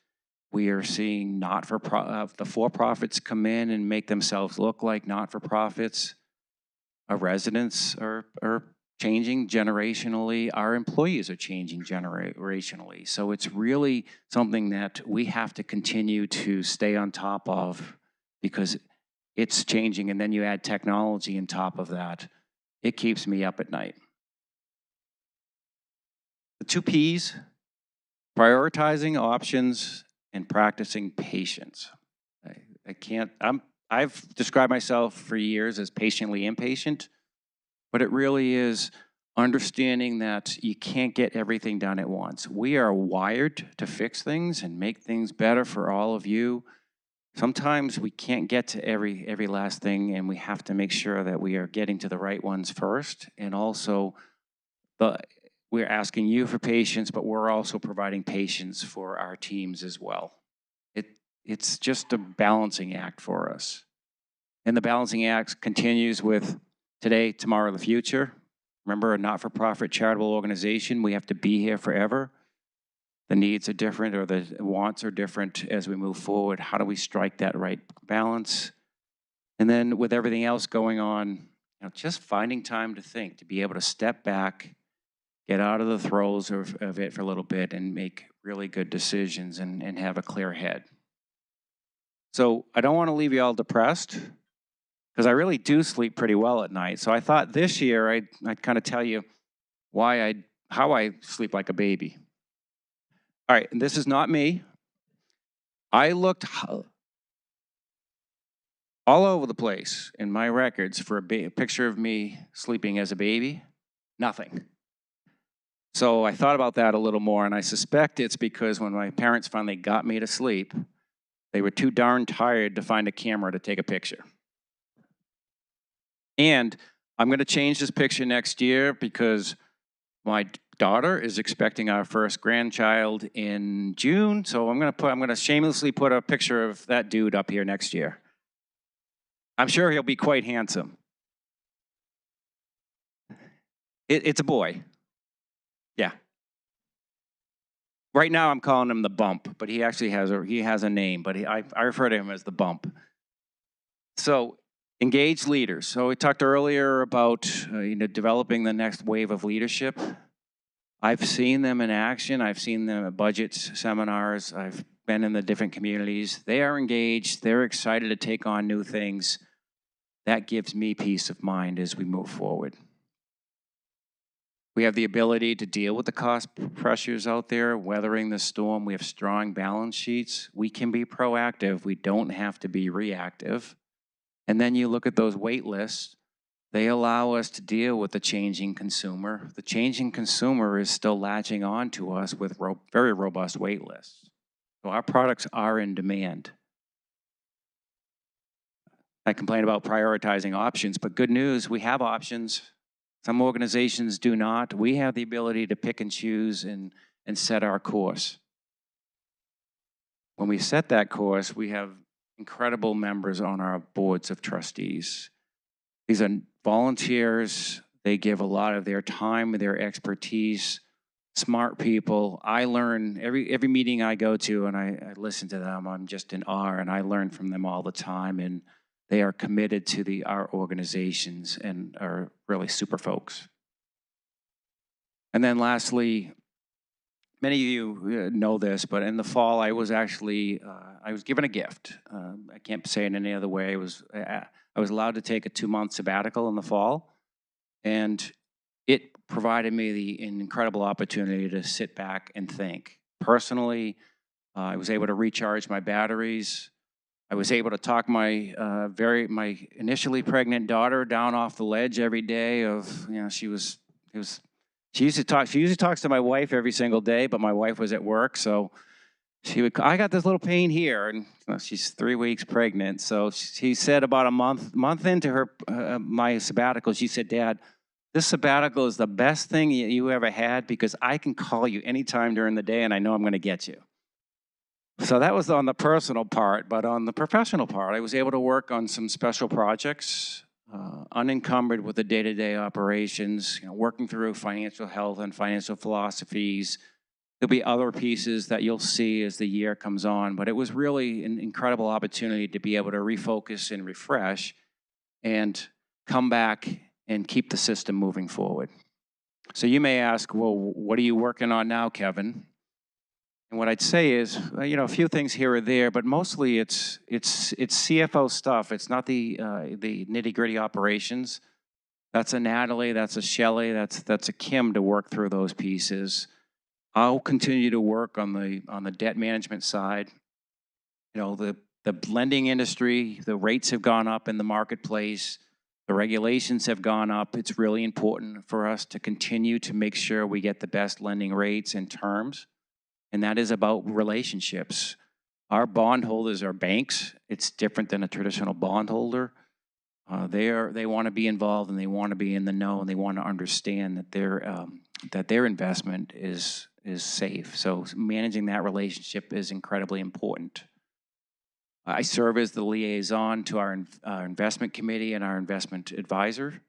We are seeing the for-profits come in and make themselves look like not-for-profits. Our residents are changing generationally. Our employees are changing generationally. So it's really something that we have to continue to stay on top of, because it's changing. And then you add technology on top of that. It keeps me up at night. The 2 P's, prioritizing options and practicing patience. I've described myself for years as patiently impatient, but it really is understanding that you can't get everything done at once. We are wired to fix things and make things better for all of you. Sometimes we can't get to every last thing, and we have to make sure that we are getting to the right ones first. And also, we're asking you for patience, but we're also providing patience for our teams as well. It's just a balancing act for us. And the balancing act continues with today, tomorrow, the future. Remember, a not-for-profit charitable organization, we have to be here forever. The needs are different, or the wants are different as we move forward. How do we strike that right balance? And then with everything else going on, just finding time to think, to be able to step back, get out of the throes of it for a little bit, and make really good decisions and have a clear head. So I don't want to leave you all depressed, because I really do sleep pretty well at night. So I thought this year I'd kind of tell you how I sleep like a baby. All right, and this is not me. I looked all over the place in my records for a picture of me sleeping as a baby. Nothing. So I thought about that a little more, and I suspect it's because when my parents finally got me to sleep, they were too darn tired to find a camera to take a picture. And I'm going to change this picture next year, because my daughter is expecting our first grandchild in June. So I'm going to shamelessly put a picture of that dude up here next year. I'm sure he'll be quite handsome. It's a boy. Yeah. Right now I'm calling him the Bump, but he actually has a name, but I refer to him as the Bump. So engaged leaders. So we talked earlier about developing the next wave of leadership. I've seen them in action. I've seen them at budget seminars. I've been in the different communities. They are engaged. They're excited to take on new things. That gives me peace of mind as we move forward. We have the ability to deal with the cost pressures out there, weathering the storm. We have strong balance sheets. We can be proactive. We don't have to be reactive. And then you look at those wait lists. They allow us to deal with the changing consumer. The changing consumer is still latching on to us with very robust wait lists. So our products are in demand. I complain about prioritizing options, but good news, we have options. Some organizations do not. We have the ability to pick and choose and set our course. When we set that course, we have incredible members on our boards of trustees. These are volunteers. They give a lot of their time, their expertise, smart people. I learn every meeting I go to, and I listen to them. I'm just in awe, and I learn from them all the time. And they are committed to our organizations and are really super folks. And then lastly, many of you know this, but in the fall, I was given a gift. I can't say it any other way. I was allowed to take a 2-month sabbatical in the fall, and it provided me an incredible opportunity to sit back and think. Personally, I was able to recharge my batteries. I was able to talk my initially pregnant daughter down off the ledge every day. She usually talks to my wife every single day, but my wife was at work, so I got this little pain here, and she's 3 weeks pregnant. So she said about a month into her my sabbatical, she said, "Dad, this sabbatical is the best thing you ever had because I can call you anytime during the day, and I know I'm going to get you." So that was on the personal part, but on the professional part, I was able to work on some special projects, unencumbered with the day-to-day operations, working through financial health and financial philosophies. There'll be other pieces that you'll see as the year comes on, but it was really an incredible opportunity to be able to refocus and refresh and come back and keep the system moving forward. So you may ask, well, what are you working on now, Kevin? And what I'd say is, a few things here or there, but mostly it's CFO stuff. It's not the nitty-gritty operations. That's a Natalie, that's a Shelley, that's a Kim to work through those pieces. I'll continue to work on the debt management side. The lending industry, the rates have gone up in the marketplace. The regulations have gone up. It's really important for us to continue to make sure we get the best lending rates and terms. And that is about relationships. Our bondholders are banks. It's different than a traditional bondholder. They want to be involved, and they want to be in the know, and they want to understand that their investment is safe. So managing that relationship is incredibly important. I serve as the liaison to our investment committee and our investment advisor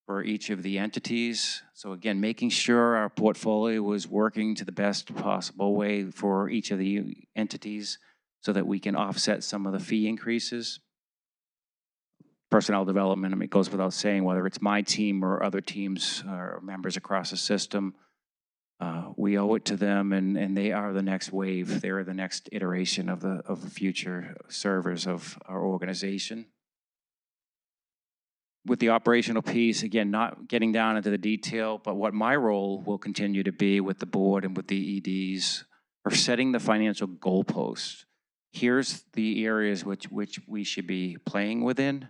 for each of the entities. So again, making sure our portfolio was working to the best possible way for each of the entities so that we can offset some of the fee increases. Personnel development, it goes without saying, whether it's my team or other teams or members across the system, we owe it to them, and they are the next wave. They're the next iteration of the future servers of our organization. With the operational piece, again, not getting down into the detail, but what my role will continue to be with the board and with the EDs are setting the financial goalposts. Here's the areas which we should be playing within,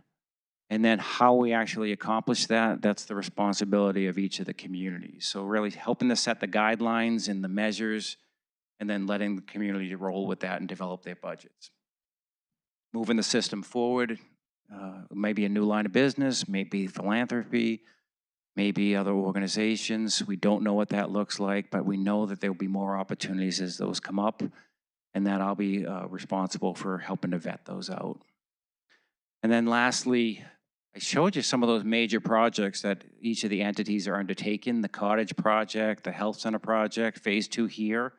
and then how we actually accomplish that, that's the responsibility of each of the communities. So really helping to set the guidelines and the measures, and then letting the community roll with that and develop their budgets. Moving the system forward, maybe a new line of business, maybe philanthropy, maybe other organizations. We don't know what that looks like, but we know that there will be more opportunities as those come up, and that I'll be responsible for helping to vet those out. And then lastly, I showed you some of those major projects that each of the entities are undertaking, the cottage project, the health center project, phase 2 here.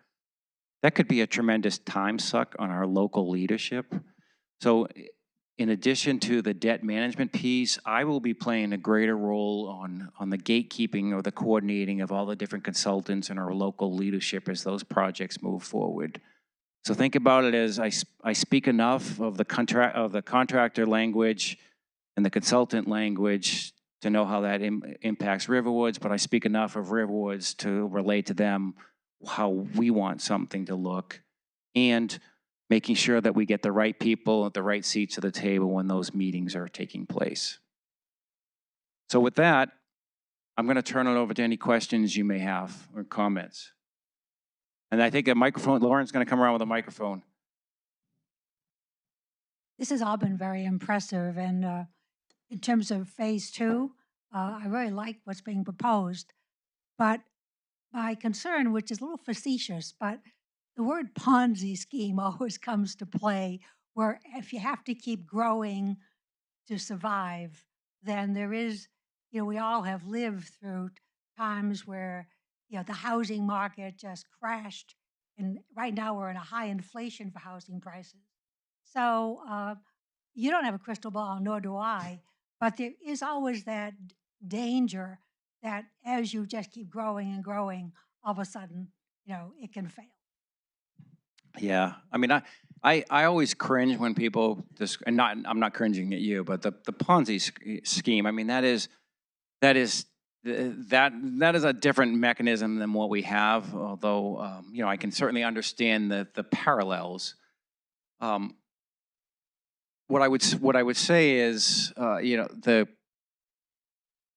That could be a tremendous time suck on our local leadership. So in addition to the debt management piece, I will be playing a greater role on the gatekeeping or the coordinating of all the different consultants and our local leadership as those projects move forward. So think about it as I speak enough of the contractor language and the consultant language to know how that impacts Riverwoods, but I speak enough of Riverwoods to relate to them how we want something to look, and making sure that we get the right people at the right seats at the table when those meetings are taking place. So with that, I'm going to turn it over to any questions you may have or comments. And I think a microphone, Lauren's going to come around with a microphone. This has all been very impressive, and in terms of phase two, I really like what's being proposed. But my concern, which is a little facetious, but the word Ponzi scheme always comes to play, where if you have to keep growing to survive, then there is, we all have lived through times where, the housing market just crashed. And right now we're in a high inflation for housing prices. So you don't have a crystal ball, nor do I, but there is always that danger that as you just keep growing and growing, all of a sudden, it can fail. Yeah, I mean, I always cringe when people and I'm not cringing at you, but the Ponzi scheme. I mean, that is a different mechanism than what we have. Although I can certainly understand the parallels. What I would say is, there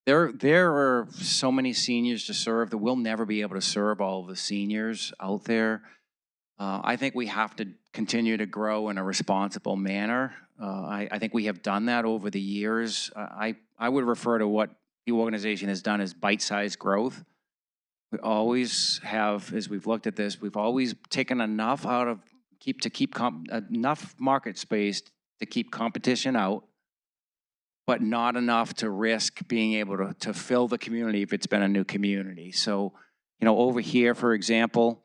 are so many seniors to serve that we'll never be able to serve all of the seniors out there. I think we have to continue to grow in a responsible manner. I think we have done that over the years. I would refer to what the organization has done as bite-sized growth. We always have, as we've looked at this, we've always taken enough out of enough market space to keep competition out, but not enough to risk being able to fill the community if it's been a new community. So, over here, for example,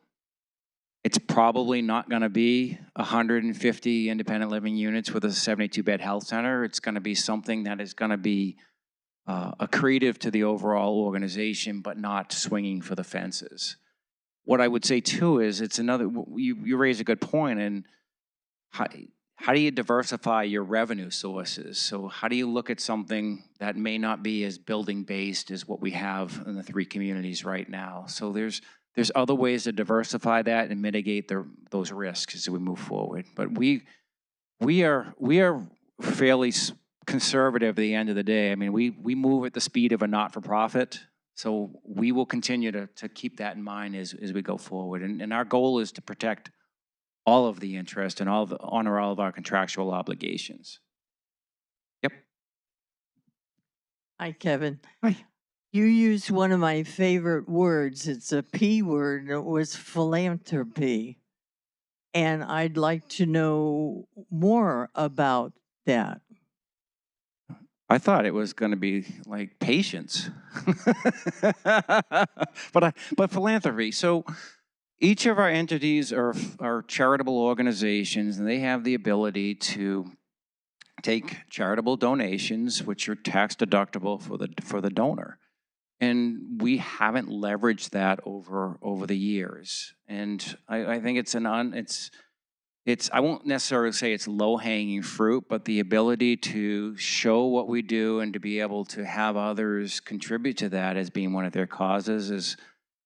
it's probably not going to be 150 independent living units with a 72-bed health center. It's going to be something that is going to be accretive to the overall organization, but not swinging for the fences. What I would say too is it's another, you raise a good point, and how do you diversify your revenue sources? So how do you look at something that may not be as building based as what we have in the 3 communities right now? So there's other ways to diversify that and mitigate those risks as we move forward. But we are fairly conservative at the end of the day. I mean, we move at the speed of a not-for-profit. So we will continue to keep that in mind as we go forward. And our goal is to protect all of the interest and honor all of our contractual obligations. Yep. Hi, Kevin. Hi. You used one of my favorite words. It's a P word, and it was philanthropy. And I'd like to know more about that. I thought it was going to be like patience, but philanthropy. So each of our entities are charitable organizations, and they have the ability to take charitable donations, which are tax deductible for the donor. And we haven't leveraged that over the years. And I think it's I won't necessarily say it's low-hanging fruit, but the ability to show what we do and to be able to have others contribute to that as being one of their causes is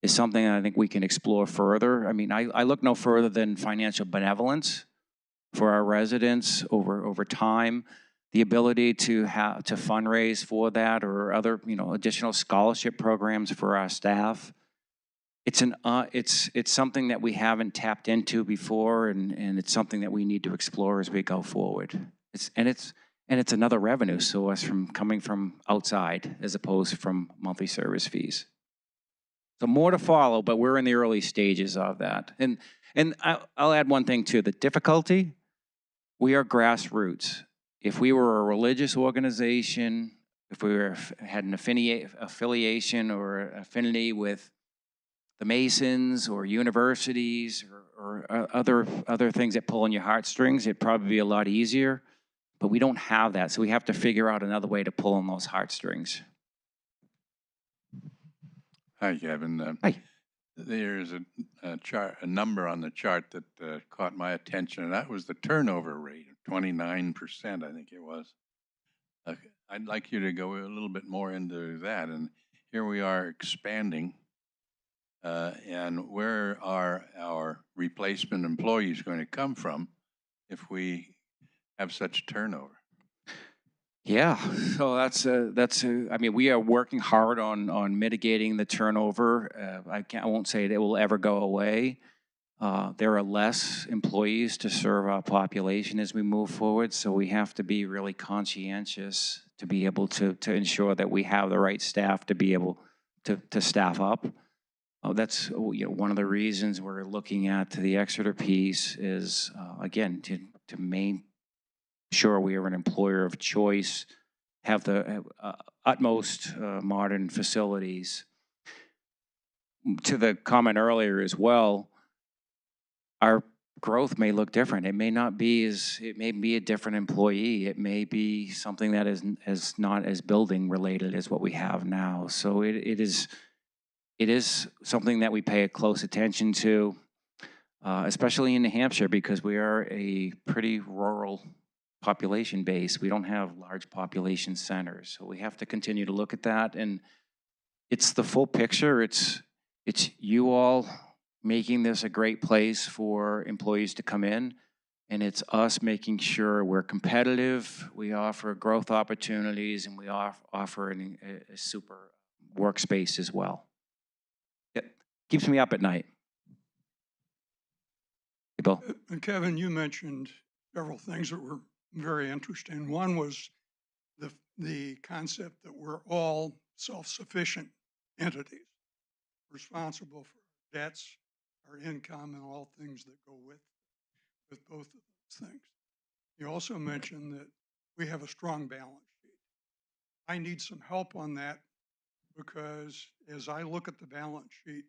something that I think we can explore further. I mean, I look no further than financial benevolence for our residents over time, the ability to fundraise for that, or other additional scholarship programs for our staff. It's something that we haven't tapped into before, and it's something that we need to explore as we go forward. It's another revenue source coming from outside as opposed from monthly service fees. So more to follow, but we're in the early stages of that. And I'll add one thing too: the difficulty. We are grassroots. If we were a religious organization, if we had an affiliation or affinity with the Masons or universities or other things that pull on your heartstrings, it'd probably be a lot easier. But we don't have that, so we have to figure out another way to pull on those heartstrings. Hi, Kevin. Hi. There's a chart, a number on the chart that caught my attention, and that was the turnover rate of 29%, I think it was. I'd like you to go a little bit more into that. And here we are expanding, and where are our replacement employees going to come from if we have such turnover? Yeah, so I mean, we are working hard on mitigating the turnover. I won't say it will ever go away. There are less employees to serve our population as we move forward, so we have to be really conscientious to be able to ensure that we have the right staff to be able to staff up. That's one of the reasons we're looking at the Exeter piece is, again, to make sure we are an employer of choice, have the utmost modern facilities. To the comment earlier as well, our growth may look different. It may not be it may be a different employee. It may be something that is not as building related as what we have now. So it is something that we pay a close attention to, especially in New Hampshire, because we are a pretty rural population base. We don't have large population centers. So we have to continue to look at that. And it's the full picture. It's you all making this a great place for employees to come in. And it's us making sure we're competitive, we offer growth opportunities, and we offer a super workspace as well. It keeps me up at night. Hey, Bill. And Kevin, you mentioned several things that were very interesting. One was the concept that we're all self-sufficient entities, responsible for debts, our income, and all things that go with both of those things. You also mentioned that we have a strong balance sheet. I need some help on that because as I look at the balance sheet,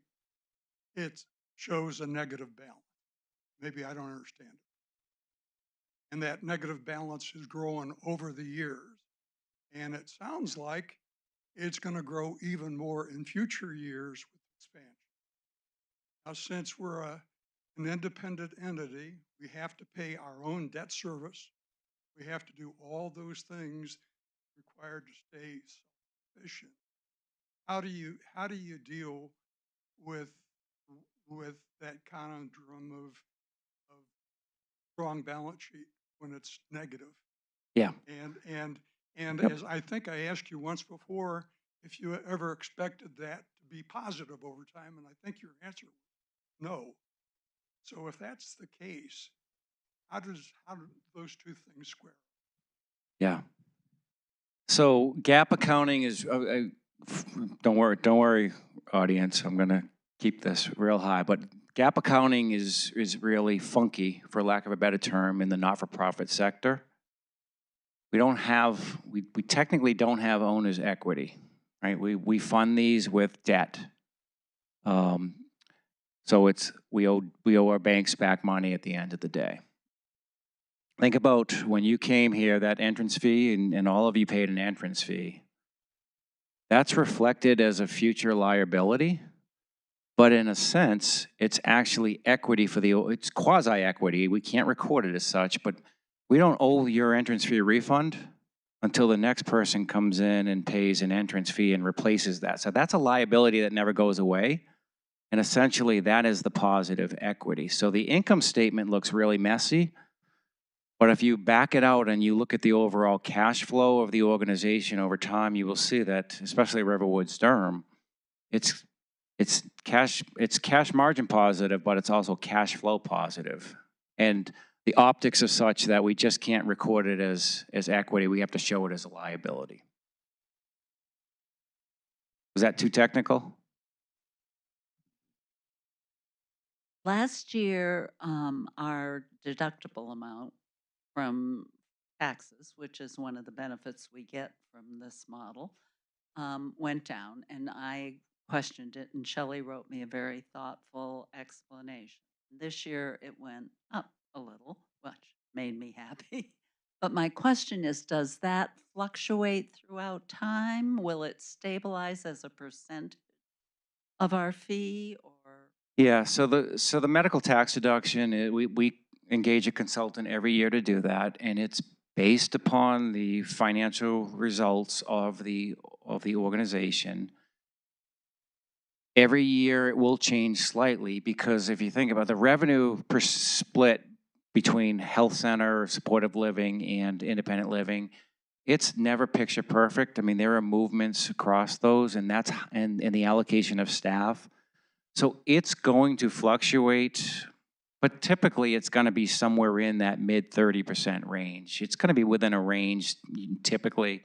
it shows a negative balance. Maybe I don't understand it. And that negative balance is growing over the years. And it sounds like it's going to grow even more in future years with expansion. Now, since we're an independent entity, we have to pay our own debt service. We have to do all those things required to stay self-sufficient. How do you deal with that conundrum of strong balance sheet when it's negative? Yeah. And Yep. as I think I asked you once before, if you ever expected that to be positive over time, and I think your answer was no. So if that's the case, how do those two things square? Yeah. So GAAP accounting is, don't worry, audience. I'm going to keep this real high, but GAAP accounting is really funky, for lack of a better term, in the not-for-profit sector. We technically don't have owner's equity, right? We fund these with debt. So we owe our banks back money at the end of the day. Think about when you came here, that entrance fee, and all of you paid an entrance fee. That's reflected as a future liability, but in a sense, it's actually equity it's quasi-equity. We can't record it as such, but we don't owe your entrance fee refund until the next person comes in and pays an entrance fee and replaces that. So that's a liability that never goes away. And essentially, that is the positive equity. So the income statement looks really messy, but if you back it out and you look at the overall cash flow of the organization over time, you will see that, especially Riverwoods Durham, it's cash margin positive, but it's also cash flow positive. And the optics are such that we just can't record it as equity. We have to show it as a liability. Was that too technical? Last year, our deductible amount from taxes, which is one of the benefits we get from this model, went down, and I questioned it, and Shelley wrote me a very thoughtful explanation. This year, it went up a little, which made me happy. But my question is, does that fluctuate throughout time? Will it stabilize as a percent of our fee, or Yeah, so the medical tax deduction, we engage a consultant every year to do that, and it's based upon the financial results of the organization. Every year it will change slightly because if you think about the revenue per split between health center, supportive living, and independent living, it's never picture perfect. I mean, there are movements across those, and that's and the allocation of staff. So it's going to fluctuate, but typically it's going to be somewhere in that mid 30% range. It's going to be within a range typically,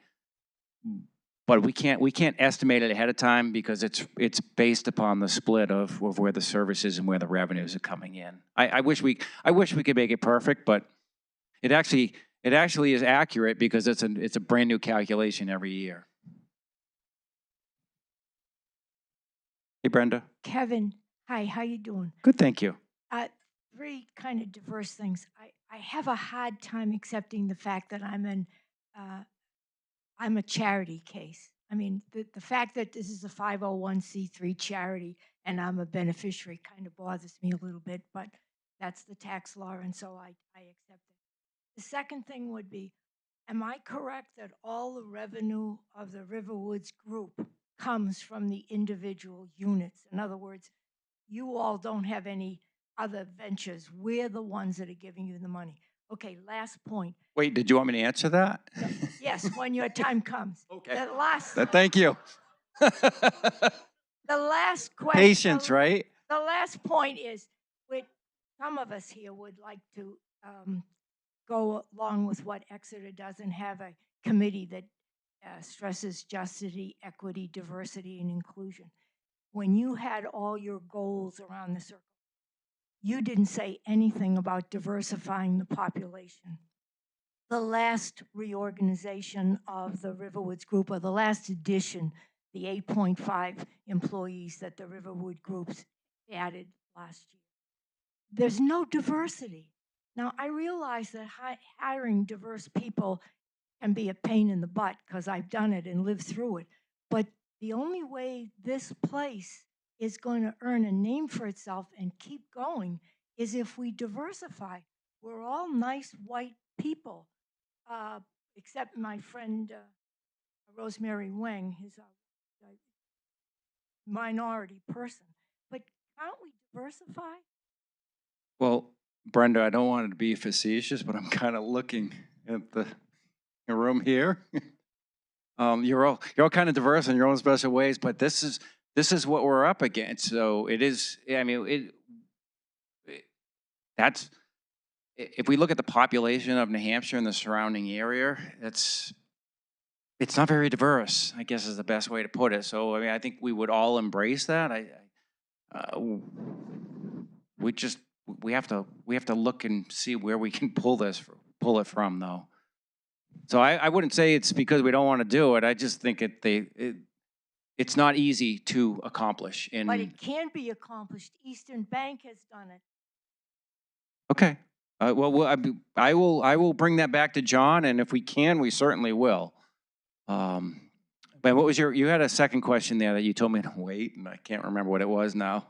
but we can't estimate it ahead of time because it's based upon the split of where the services and where the revenues are coming in. I wish we could make it perfect, but it actually is accurate because it's a brand new calculation every year. Hey, Brenda. Kevin, hi, how you doing? Good, thank you. Three kind of diverse things. I have a hard time accepting the fact that I'm a charity case. I mean, the fact that this is a 501c3 charity and I'm a beneficiary kind of bothers me a little bit, but that's the tax law, and so I accept it. The second thing would be, am I correct that all the revenue of the Riverwoods group comes from the individual units? In other words, you all don't have any other ventures. We're the ones that are giving you the money. Okay, last point. Wait, did you want me to answer that? Yes, when your time comes. Okay. Thank you. The last question. Patience, right? The last point is, some of us here would like to go along with what Exeter does and have a committee that stresses justice, equity, diversity, and inclusion. When you had all your goals around the circle, you didn't say anything about diversifying the population. The last reorganization of the Riverwoods Group, or the last edition, the 8.5 employees that the Riverwood Groups added last year, there's no diversity. Now, I realize that hiring diverse people can be a pain in the butt because I've done it and lived through it. But the only way this place is going to earn a name for itself and keep going is if we diversify. We're all nice white people, except my friend Rosemary Wang is a minority person. But can't we diversify? Well, Brenda, I don't want to be facetious, but I'm kind of looking at the room here. You're all kind of diverse in your own special ways, but this is what we're up against. So it is. I mean, that's if we look at the population of New Hampshire and the surrounding area, it's not very diverse, I guess is the best way to put it. So I mean, I think we would all embrace that. We have to look and see where we can pull it from, though. So I wouldn't say it's because we don't want to do it. I just think it's not easy to accomplish. But it can be accomplished. Eastern Bank has done it. Okay. Well, I will bring that back to John, and if we can, we certainly will. But what was you had a second question there that you told me to wait, and I can't remember what it was now.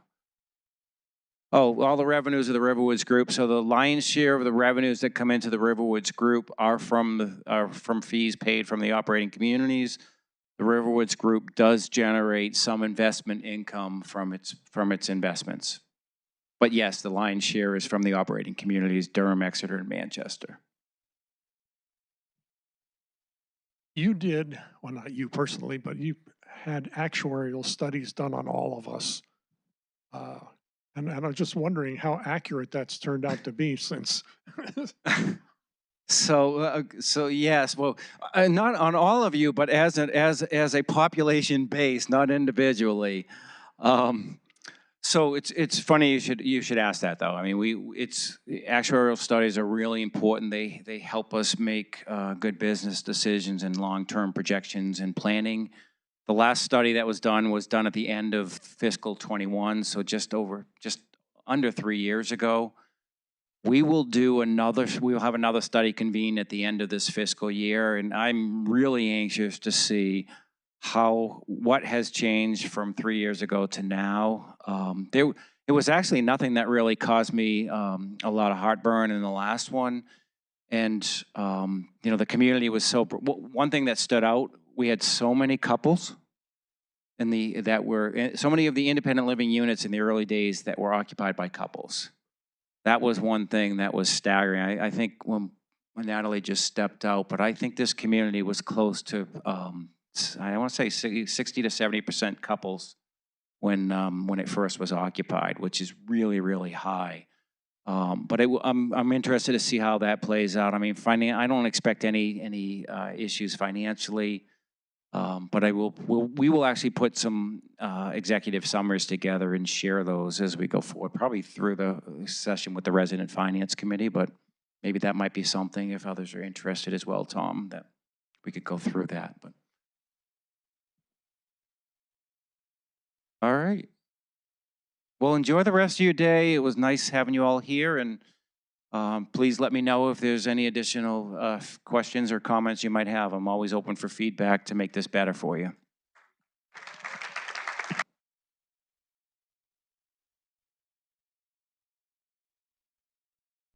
Oh, all the revenues of the Riverwoods Group. So the lion's share of the revenues that come into the Riverwoods Group are from fees paid from the operating communities. The Riverwoods Group does generate some investment income from its investments. But yes, the lion's share is from the operating communities, Durham, Exeter, and Manchester. You did, well, not you personally, but you had actuarial studies done on all of us. And I was just wondering how accurate that's turned out to be since. So yes, well, not on all of you, but as a population base, not individually. So it's funny you should ask that, though. I mean, actuarial studies are really important. They help us make good business decisions and long-term projections and planning. The last study that was done at the end of fiscal 21, so just under 3 years ago. We'll have another study convened at the end of this fiscal year, and I'm really anxious to see what has changed from 3 years ago to now. It was actually nothing that really caused me a lot of heartburn in the last one. And, you know, the community was so, one thing that stood out, we had so many couples so many of the independent living units in the early days that were occupied by couples. That was one thing that was staggering. I think when Natalie just stepped out, but I think this community was close to, I want to say 60 to 70% couples when it first was occupied, which is really, really high. But I'm interested to see how that plays out. I mean, I don't expect any issues financially. But we will actually put some executive summaries together and share those as we go forward, probably through the session with the Resident Finance Committee, but maybe that might be something, if others are interested as well, Tom, that we could go through that. But all right. Well, enjoy the rest of your day. It was nice having you all here, and please let me know if there's any additional questions or comments you might have. I'm always open for feedback to make this better for you.